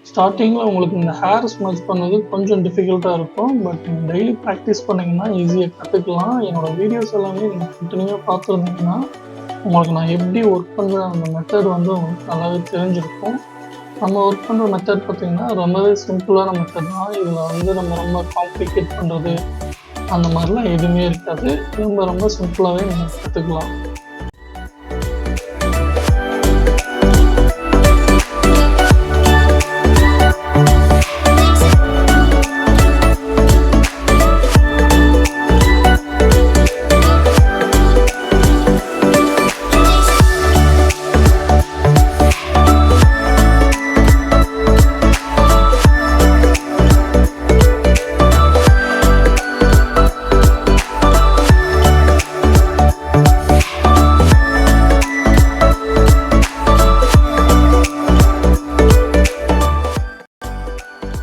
ஸ்டார்டிங்கில் உங்களுக்கு இந்த ஹேர் ஸ்மச் பண்ணது கொஞ்சம் டிஃபிகல்ட்டாக இருக்கும். பட் நீங்கள் டெய்லி ப்ராக்டிஸ் பண்ணிங்கன்னா ஈஸியாக கற்றுக்கலாம். என்னோடய வீடியோஸ் எல்லாமே நீங்கள் கண்டினியூவாக பார்த்துருந்தீங்கன்னா உங்களுக்கு நான் எப்படி ஒர்க் பண்ணுற அந்த மெத்தட் வந்து உங்களுக்கு நல்லாவே தெரிஞ்சிருக்கும். நம்ம ஒர்க் பண்ணுற மெத்தட் பார்த்திங்கன்னா ரொம்பவே சிம்பிளான மெத்தட் தான். இதில் வந்து நம்ம ரொம்ப காம்ப்ளிகேட் பண்ணுறது அந்த மாதிரிலாம் எதுவுமே இருக்காது. ரொம்ப ரொம்ப சிம்பிளாகவே நீங்கள் கற்றுக்கலாம்.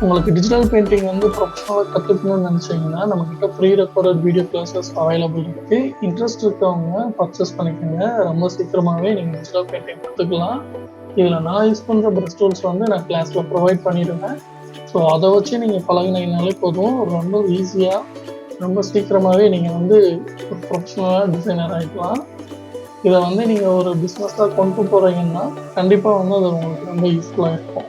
உங்களுக்கு டிஜிட்டல் பெயிண்டிங் வந்து ப்ரொஃபஷனலாக கற்றுக்கணும்னு நினச்சிங்கன்னா நம்மக்கிட்ட pre recorded video classes available இருக்குது. இன்ட்ரெஸ்ட் இருக்கவங்க பர்ச்சேஸ் பண்ணிக்கோங்க. ரொம்ப சீக்கிரமாகவே நீங்கள் டிஜிட்டல் பெயிண்டிங் கற்றுக்கலாம். இதில் நான் யூஸ் பண்ணுற ப்ரஷ் டூல்ஸ் வந்து நான் கிளாஸில் ப்ரொவைட் பண்ணிடுவேன். ஸோ அதை வச்சு நீங்கள் பழகினீங்கனாலே போதும். ரொம்ப ஈஸியாக ரொம்ப சீக்கிரமாகவே நீங்கள் வந்து ஒரு ப்ரொஃபஷனலாக டிசைனர் ஆகிக்கலாம். இதை வந்து நீங்கள் ஒரு பிஸ்னஸாக கொண்டு போகிறீங்கன்னா கண்டிப்பாக வந்து அது உங்களுக்கு ரொம்ப யூஸ்ஃபுல்லாக இருக்கும்.